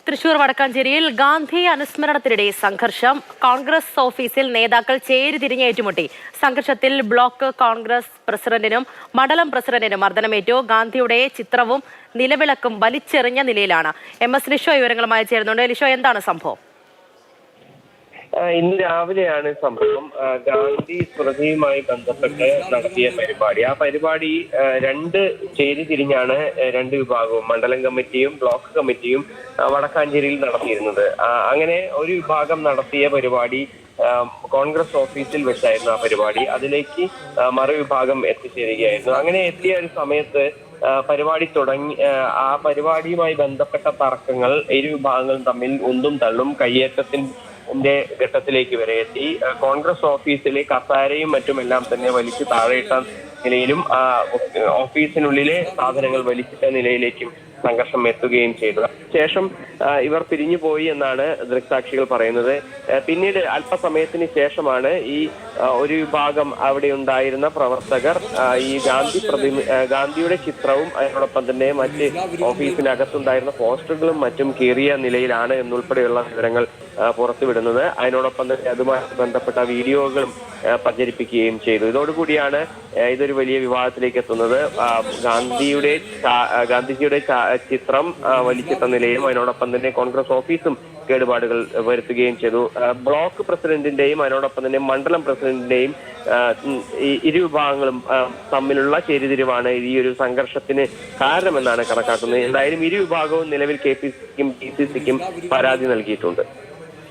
തൃശൂർ വടക്കാഞ്ചേരിയിൽ ഗാന്ധി അനുസ്മരണത്തിനിടെ സംഘർഷം. കോൺഗ്രസ് ഓഫീസിൽ നേതാക്കൾ ചേരിതിരിഞ്ഞ് ഏറ്റുമുട്ടി. സംഘർഷത്തിൽ ബ്ലോക്ക് കോൺഗ്രസ് പ്രസിഡന്റിനും മണ്ഡലം പ്രസിഡന്റിനും മർദ്ദനമേറ്റു. ഗാന്ധിയുടെ ചിത്രവും നിലവിളക്കും വലിച്ചെറിഞ്ഞ നിലയിലാണ്. MS ലിഷോ വിവരങ്ങളുമായി ചേരുന്നുണ്ട്. ലിഷോ, എന്താണ് സംഭവം? ഇന്ന് രാവിലെയാണ് സംഭവം. ഗാന്ധി സ്മൃതിയുമായി ബന്ധപ്പെട്ട് നടത്തിയ പരിപാടി. ആ പരിപാടി രണ്ട് ചേരി തിരിഞ്ഞാണ് രണ്ട് വിഭാഗവും, മണ്ഡലം കമ്മിറ്റിയും ബ്ലോക്ക് കമ്മിറ്റിയും വടക്കാഞ്ചേരിയിൽ നടത്തിയിരുന്നത്. അങ്ങനെ ഒരു വിഭാഗം നടത്തിയ പരിപാടി കോൺഗ്രസ് ഓഫീസിൽ വെച്ചായിരുന്നു ആ പരിപാടി. അതിലേക്ക് മറുവിഭാഗം എത്തിച്ചേരുകയായിരുന്നു. അങ്ങനെ എത്തിയ ഒരു സമയത്ത് പരിപാടി തുടങ്ങി. ആ പരിപാടിയുമായി ബന്ധപ്പെട്ട തർക്കങ്ങൾ ഇരു വിഭാഗങ്ങളും തമ്മിൽ ഉന്തും തള്ളും കയ്യേറ്റത്തിന്റെ ഘട്ടത്തിലേക്ക് വരെ എത്തി. കോൺഗ്രസ് ഓഫീസിലെ കസേരയും മറ്റുമെല്ലാം തന്നെ വലിച്ചു താഴെയിട്ട നിലയിലും ഓഫീസിനുള്ളിലെ സാധനങ്ങൾ വലിച്ചിട്ട നിലയിലേക്കും സംഘർഷം എത്തുകയും ചെയ്തു. ശേഷം ഇവർ പിരിഞ്ഞുപോയി എന്നാണ് ദൃക്സാക്ഷികൾ പറയുന്നത്. പിന്നീട് അല്പസമയത്തിന് ശേഷമാണ് ഈ ഒരു വിഭാഗം അവിടെ ഉണ്ടായിരുന്ന പ്രവർത്തകർ ഈ ഗാന്ധിയുടെ ചിത്രവും അതിനോടൊപ്പം തന്നെ മറ്റ് ഓഫീസിനകത്തുണ്ടായിരുന്ന പോസ്റ്ററുകളും മറ്റും കീറിയ നിലയിലാണ് എന്നുൾപ്പെടെയുള്ള വിവരങ്ങൾ പുറത്തുവിടുന്നത്. അതിനോടൊപ്പം തന്നെ അതുമായി ബന്ധപ്പെട്ട വീഡിയോകളും പ്രചരിപ്പിക്കുകയും ചെയ്തു. ഇതോടുകൂടിയാണ് ഇതൊരു വലിയ വിവാദത്തിലേക്ക് എത്തുന്നത്. ഗാന്ധിജിയുടെ ചിത്രം വലിച്ചിട്ട നിലയും അതിനോടൊപ്പം തന്നെ കോൺഗ്രസ് ഓഫീസും കേടുപാടുകൾ വരുത്തുകയും ചെയ്തു. ബ്ലോക്ക് പ്രസിഡന്റിന്റെയും അതിനോടൊപ്പം തന്നെ മണ്ഡലം പ്രസിഡന്റിന്റെയും ഇരു വിഭാഗങ്ങളും തമ്മിലുള്ള ചേരിതിരിവാണ് ഈ ഒരു സംഘർഷത്തിന് കാരണമെന്നാണ് കണക്കാക്കുന്നത്. എന്തായാലും ഇരു വിഭാഗവും നിലവിൽ KPCക്കും DCCക്കും പരാതി നൽകിയിട്ടുണ്ട്.